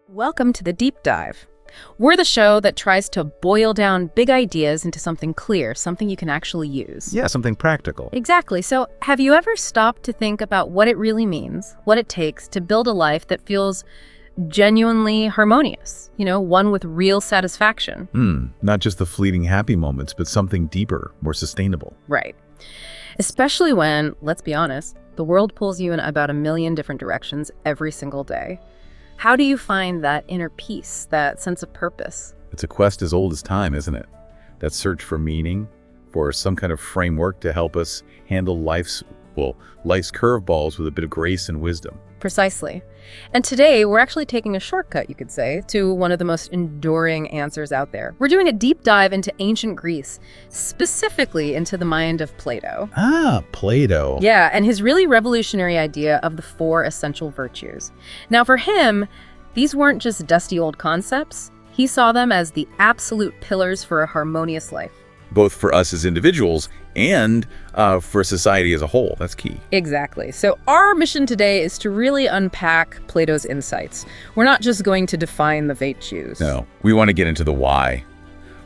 Welcome to the Deep Dive. We're the show that tries to boil down big ideas into something clear, something you can actually use. Yeah, something practical. Exactly. So, have you ever stopped to think about what it really means, what it takes to build a life that feels genuinely harmonious? One with real satisfaction. Not just the fleeting happy moments, but something deeper, more sustainable. Right. Especially when, let's be honest, the world pulls you in about a million different directions every single day. How do you find that inner peace, that sense of purpose? It's a quest as old as time, isn't it? That search for meaning, for some kind of framework to help us handle life's curveballs with a bit of grace and wisdom. Precisely. And today, we're actually taking a shortcut, you could say, to one of the most enduring answers out there. We're doing a deep dive into ancient Greece, specifically into the mind of Plato. Ah, Plato. Yeah, and his really revolutionary idea of the four essential virtues. Now, for him, these weren't just dusty old concepts. He saw them as the absolute pillars for a harmonious life. Both for us as individuals and for society as a whole. That's key. Exactly. So our mission today is to really unpack Plato's insights. We're not just going to define the virtues. No, we want to get into the why.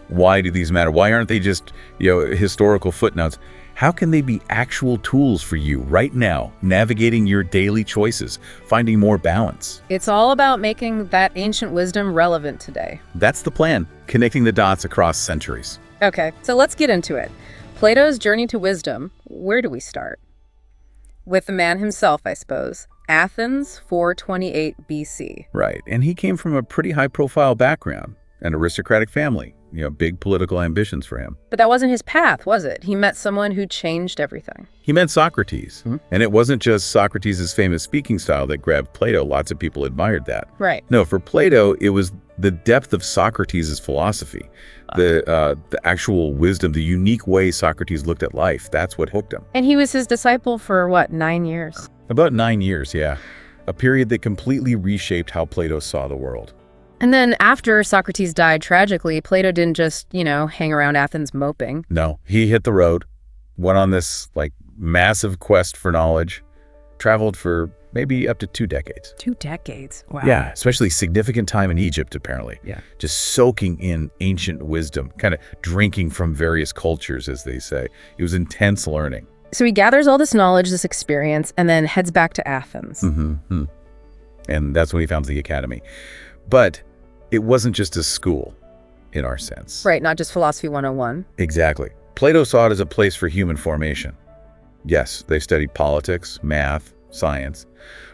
Why do these matter? Why aren't they just, historical footnotes? How can they be actual tools for you right now, navigating your daily choices, finding more balance? It's all about making that ancient wisdom relevant today. That's the plan, connecting the dots across centuries. Okay, so let's get into it. Plato's journey to wisdom, where do we start? With the man himself, I suppose. Athens, 428 BC. Right, and he came from a pretty high-profile background, an aristocratic family, big political ambitions for him. But that wasn't his path, was it? He met someone who changed everything. He met Socrates, and it wasn't just Socrates' famous speaking style that grabbed Plato. Lots of people admired that. Right. No, for Plato, it was the depth of Socrates' philosophy, the actual wisdom, the unique way Socrates looked at life. That's what hooked him. And he was his disciple for, 9 years? About 9 years, yeah. A period that completely reshaped how Plato saw the world. And then after Socrates died tragically, Plato didn't just, hang around Athens moping. No, he hit the road, went on this, massive quest for knowledge, traveled for maybe up to 2 decades. 2 decades? Wow. Yeah, especially significant time in Egypt, apparently. Yeah. Just soaking in ancient wisdom, kind of drinking from various cultures, as they say. It was intense learning. So he gathers all this knowledge, this experience, and then heads back to Athens. And that's when he founds the academy. But it wasn't just a school, in our sense. Right, not just Philosophy 101. Exactly. Plato saw it as a place for human formation. Yes, they studied politics, math, science,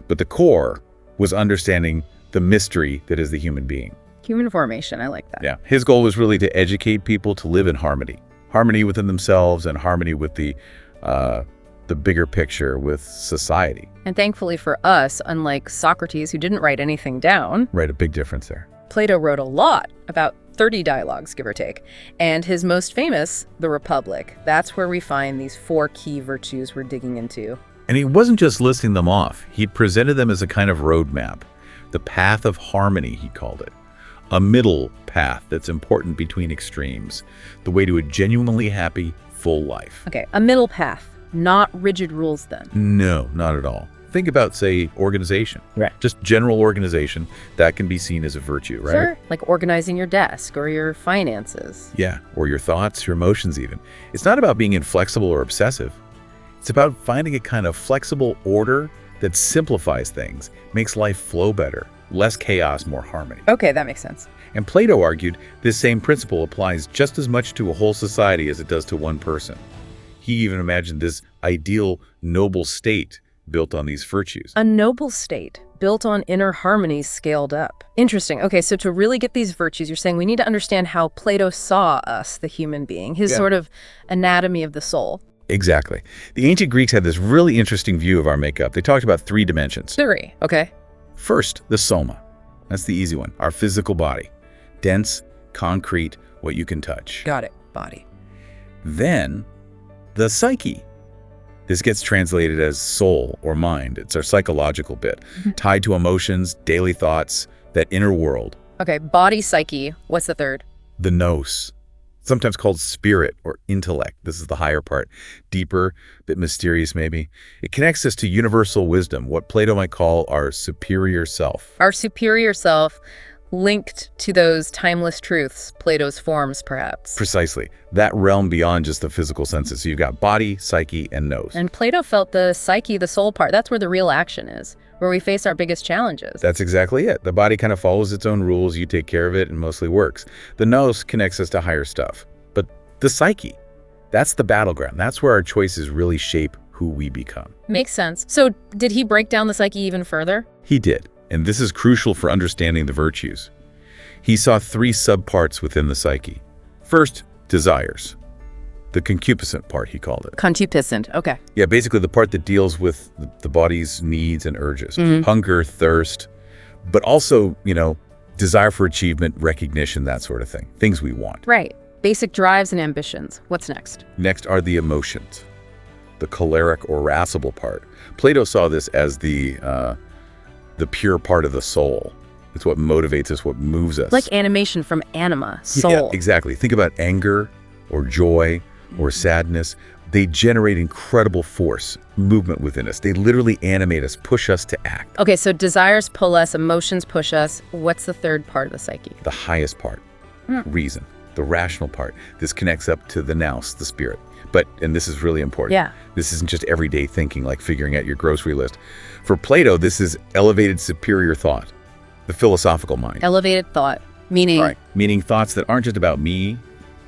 but the core was understanding the mystery that is the human being. Human formation, I like that. Yeah. His goal was really to educate people to live in harmony. Harmony within themselves and harmony with the bigger picture, with society. And thankfully for us, unlike Socrates, who didn't write anything down. Right, a big difference there. Plato wrote a lot, about 30 dialogues, give or take. And his most famous, The Republic. That's where we find these 4 key virtues we're digging into. And he wasn't just listing them off. He presented them as a kind of roadmap. The path of harmony, he called it. A middle path that's important between extremes. The way to a genuinely happy, full life. Okay, a middle path, not rigid rules then. No, not at all. Think about, say, organization. Right. Just general organization. That can be seen as a virtue, right? Sure, like organizing your desk or your finances. Yeah, or your thoughts, your emotions even. It's not about being inflexible or obsessive. It's about finding a kind of flexible order that simplifies things, makes life flow better, less chaos, more harmony. Okay, that makes sense. And Plato argued this same principle applies just as much to a whole society as it does to one person. He even imagined this ideal noble state built on these virtues. A noble state built on inner harmonies scaled up. Interesting. Okay, so to really get these virtues, you're saying we need to understand how Plato saw us, the human being, his sort of anatomy of the soul. Exactly. The ancient Greeks had this really interesting view of our makeup. They talked about 3 dimensions. 3, okay. First, the soma. That's the easy one. Our physical body. Dense, concrete, what you can touch. Got it. Body. Then, the psyche. This gets translated as soul or mind. It's our psychological bit, tied to emotions, daily thoughts, that inner world. Okay, body, psyche. What's the third? The nous. sometimes called spirit or intellect. This is the higher part, deeper, a bit mysterious maybe. It connects us to universal wisdom, what Plato might call our superior self. Our superior self linked to those timeless truths, Plato's forms, perhaps. Precisely. That realm beyond just the physical senses. So you've got body, psyche, and nous. And Plato felt the psyche, the soul part, that's where the real action is, where we face our biggest challenges. That's exactly it. The body kind of follows its own rules. You take care of it and mostly works. The nous connects us to higher stuff. But the psyche, that's the battleground. That's where our choices really shape who we become. Makes sense. So did he break down the psyche even further? He did. And this is crucial for understanding the virtues. He saw 3 subparts within the psyche. First, desires. The concupiscent part, he called it. Concupiscent, okay. Yeah, basically the part that deals with the body's needs and urges. Hunger, thirst, but also, desire for achievement, recognition, that sort of thing. Things we want. Right. Basic drives and ambitions. What's next? Next are the emotions. The choleric or irascible part. Plato saw this as the pure part of the soul. It's what motivates us, what moves us. Like animation from anima, soul. Yeah, exactly. Think about anger or joy or sadness. They generate incredible force, movement within us. They literally animate us, push us to act. Okay, so desires pull us, emotions push us. What's the third part of the psyche? The highest part, reason, the rational part. This connects up to the nous, the spirit. But, and this is really important, this isn't just everyday thinking like figuring out your grocery list. For Plato, this is elevated superior thought, the philosophical mind. Elevated thought, meaning? Right. Meaning thoughts that aren't just about me,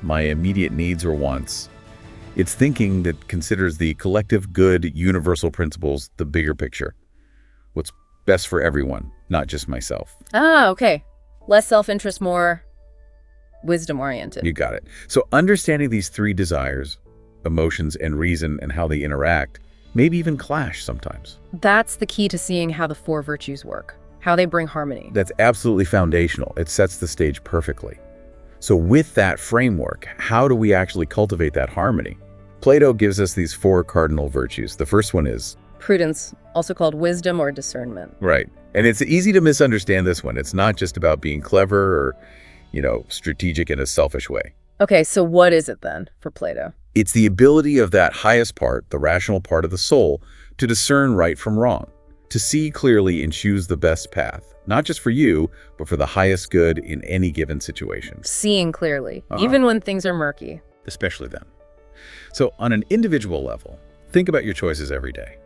my immediate needs or wants. It's thinking that considers the collective good, universal principles, the bigger picture. What's best for everyone, not just myself. Ah, okay. Less self-interest, more wisdom-oriented. You got it. So understanding these 3 desires, emotions, and reason and how they interact, maybe even clash sometimes. That's the key to seeing how the 4 virtues work, how they bring harmony. That's absolutely foundational. It sets the stage perfectly. So with that framework, how do we actually cultivate that harmony? Plato gives us these 4 cardinal virtues. The first one is Prudence, also called wisdom or discernment. Right. And it's easy to misunderstand this one. It's not just about being clever or, strategic in a selfish way. Okay, so what is it then for Plato? It's the ability of that highest part, the rational part of the soul, to discern right from wrong, to see clearly and choose the best path, not just for you, but for the highest good in any given situation. Seeing clearly, even when things are murky. Especially then. So on an individual level, think about your choices every day.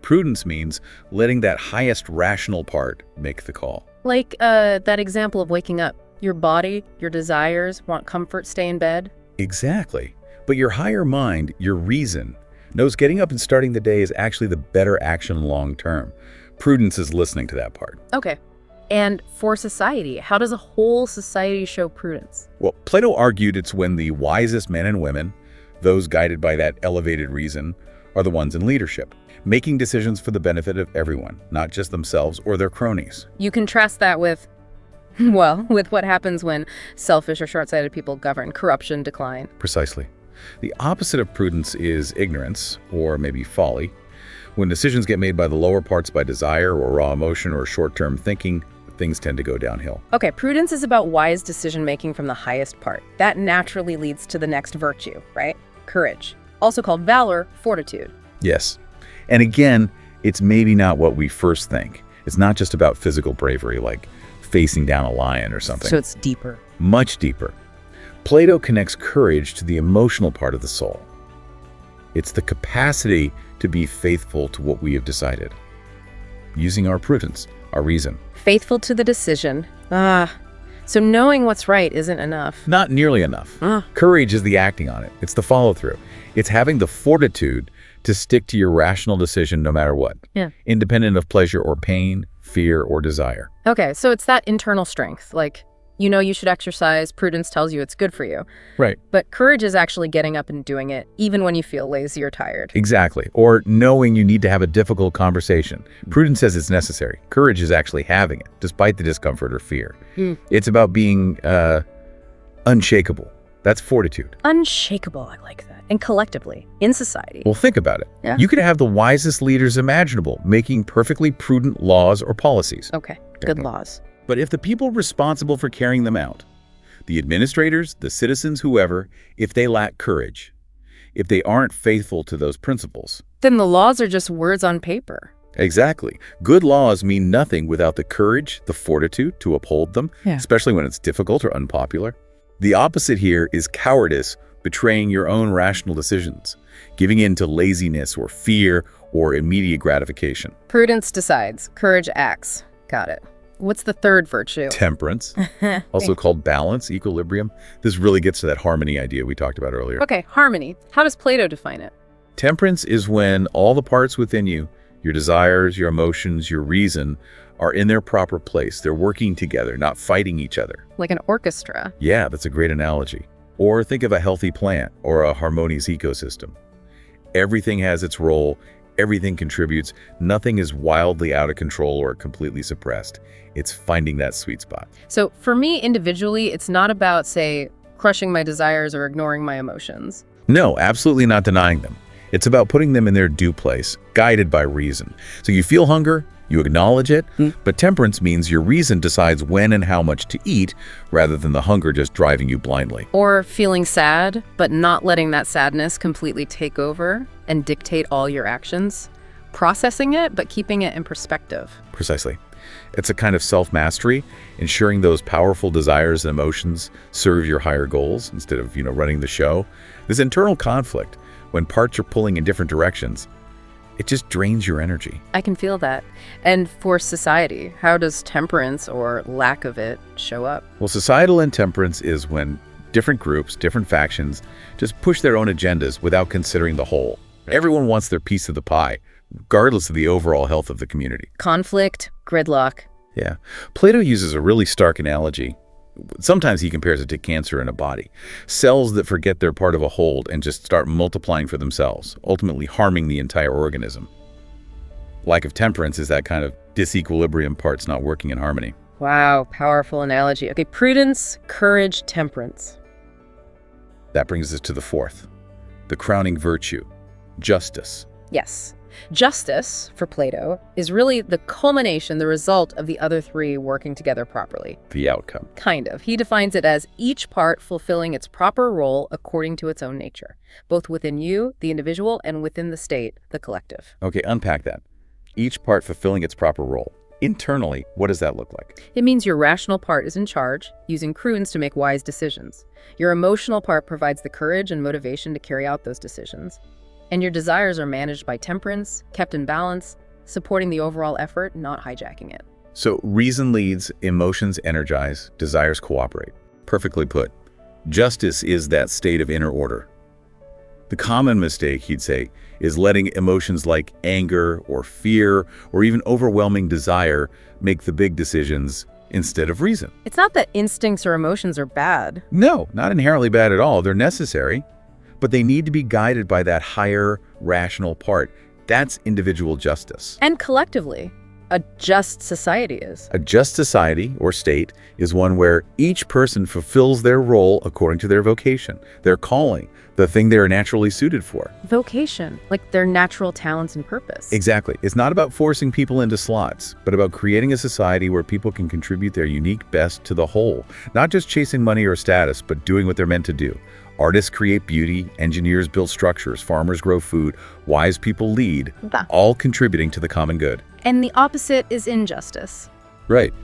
Prudence means letting that highest rational part make the call. Like that example of waking up. Your body, your desires, want comfort, stay in bed. Exactly. But your higher mind, your reason, knows getting up and starting the day is actually the better action long term. Prudence is listening to that part. Okay. And for society, how does a whole society show prudence? Well, Plato argued it's when the wisest men and women, those guided by that elevated reason, are the ones in leadership, making decisions for the benefit of everyone, not just themselves or their cronies. You contrast that with what happens when selfish or short-sighted people govern, corruption, decline. Precisely. The opposite of prudence is ignorance, or maybe folly. When decisions get made by the lower parts by desire or raw emotion or short-term thinking, things tend to go downhill. Okay, prudence is about wise decision-making from the highest part. That naturally leads to the next virtue, right? Courage. Also called valor, fortitude. Yes. And again, it's maybe not what we first think. It's not just about physical bravery, like facing down a lion or something. So it's deeper. Much deeper. Plato connects courage to the emotional part of the soul. It's the capacity to be faithful to what we have decided, using our prudence, our reason. Faithful to the decision. So knowing what's right isn't enough. Not nearly enough. Courage is the acting on it. It's the follow-through. It's having the fortitude to stick to your rational decision no matter what, independent of pleasure or pain, fear or desire. Okay, so it's that internal strength, like, you should exercise, prudence tells you it's good for you. Right. But courage is actually getting up and doing it, even when you feel lazy or tired. Exactly. Or knowing you need to have a difficult conversation. Prudence says it's necessary. Courage is actually having it, despite the discomfort or fear. It's about being unshakable. That's fortitude. Unshakable, I like that. And collectively, in society. Well, think about it. Yeah. You could have the wisest leaders imaginable, making perfectly prudent laws or policies. Okay, good laws. But if the people responsible for carrying them out, The administrators, the citizens, whoever, if they lack courage, if they aren't faithful to those principles. Then the laws are just words on paper. Exactly. Good laws mean nothing without the courage, the fortitude to uphold them, especially when it's difficult or unpopular. The opposite here is cowardice, betraying your own rational decisions, giving in to laziness or fear or immediate gratification. Prudence decides, courage acts. Got it. What's the third virtue? Temperance, also called balance, equilibrium. This really gets to that harmony idea we talked about earlier. Okay, harmony. How does Plato define it? Temperance is when all the parts within you, your desires, your emotions, your reason, are in their proper place. They're working together, not fighting each other. Like an orchestra. Yeah, that's a great analogy. Or think of a healthy plant or a harmonious ecosystem. Everything has its role. Everything contributes. Nothing is wildly out of control or completely suppressed. It's finding that sweet spot. So for me individually, it's not about, say, crushing my desires or ignoring my emotions. No, absolutely not denying them. It's about putting them in their due place, guided by reason. So you feel hunger, you acknowledge it, but temperance means your reason decides when and how much to eat rather than the hunger just driving you blindly. Or feeling sad, but not letting that sadness completely take over and dictate all your actions. Processing it, but keeping it in perspective. Precisely. It's a kind of self-mastery, ensuring those powerful desires and emotions serve your higher goals instead of, running the show. This internal conflict, when parts are pulling in different directions, it just drains your energy. I can feel that. And for society, how does temperance or lack of it show up? Well, societal intemperance is when different groups, different factions, just push their own agendas without considering the whole. Everyone wants their piece of the pie, regardless of the overall health of the community. Conflict, gridlock. Yeah. Plato uses a really stark analogy. Sometimes he compares it to cancer in a body. Cells that forget they're part of a whole and just start multiplying for themselves, ultimately harming the entire organism. Lack of temperance is that kind of disequilibrium, parts not working in harmony. Wow, powerful analogy. Okay, prudence, courage, temperance. That brings us to the fourth, the crowning virtue, justice. Yes. Justice, for Plato, is really the culmination, the result of the other three working together properly. The outcome. Kind of. He defines it as each part fulfilling its proper role according to its own nature, both within you, the individual, and within the state, the collective. Okay, unpack that. Each part fulfilling its proper role. Internally, what does that look like? It means your rational part is in charge, using prudence to make wise decisions. Your emotional part provides the courage and motivation to carry out those decisions. And your desires are managed by temperance, kept in balance, supporting the overall effort, not hijacking it. So reason leads, emotions energize, desires cooperate. Perfectly put. Justice is that state of inner order. The common mistake, he'd say, is letting emotions like anger or fear or even overwhelming desire make the big decisions instead of reason. It's not that instincts or emotions are bad. No, not inherently bad at all. They're necessary. But they need to be guided by that higher rational part. That's individual justice. And collectively, a just society is. A just society or state is one where each person fulfills their role according to their vocation, their calling, the thing they're naturally suited for. Vocation, like their natural talents and purpose. Exactly. It's not about forcing people into slots, but about creating a society where people can contribute their unique best to the whole, not just chasing money or status, but doing what they're meant to do. Artists create beauty, engineers build structures, farmers grow food, wise people lead, all contributing to the common good. And the opposite is injustice. Right.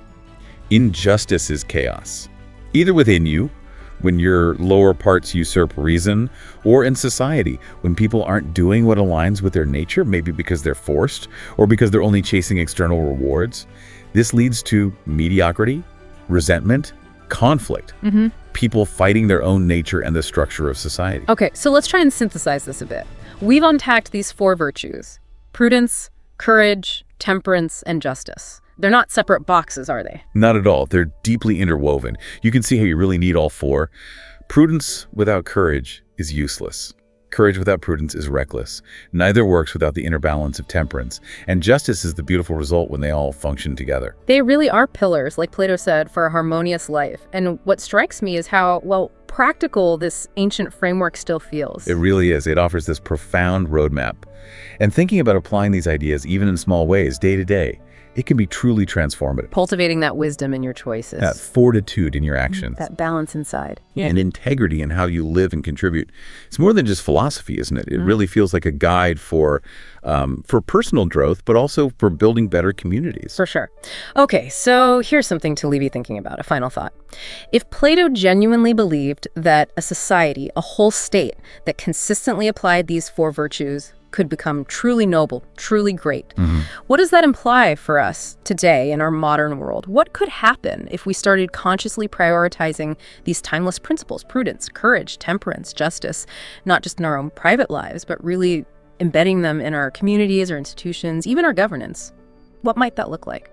Injustice is chaos. Either within you, when your lower parts usurp reason, or in society, when people aren't doing what aligns with their nature, maybe because they're forced, or because they're only chasing external rewards. This leads to mediocrity, resentment, conflict. People fighting their own nature and the structure of society. Okay, so let's try and synthesize this a bit. We've unpacked these four virtues: prudence, courage, temperance, and justice. They're not separate boxes, are they? Not at all. They're deeply interwoven. You can see how you really need all four. Prudence without courage is useless. Courage without prudence is reckless. Neither works without the inner balance of temperance. And justice is the beautiful result when they all function together. They really are pillars, like Plato said, for a harmonious life. And what strikes me is how, practical this ancient framework still feels. It really is. It offers this profound roadmap. And thinking about applying these ideas, even in small ways, day to day, it can be truly transformative. Cultivating that wisdom in your choices. That fortitude in your actions. That balance inside. And integrity in how you live and contribute. It's more than just philosophy, isn't it? It really feels like a guide for personal growth, but also for building better communities. For sure. Okay, so here's something to leave you thinking about, a final thought. If Plato genuinely believed that a society, a whole state, that consistently applied these four virtues could become truly noble, truly great. What does that imply for us today in our modern world? What could happen if we started consciously prioritizing these timeless principles, prudence, courage, temperance, justice, not just in our own private lives, but really embedding them in our communities, our institutions, even our governance? What might that look like?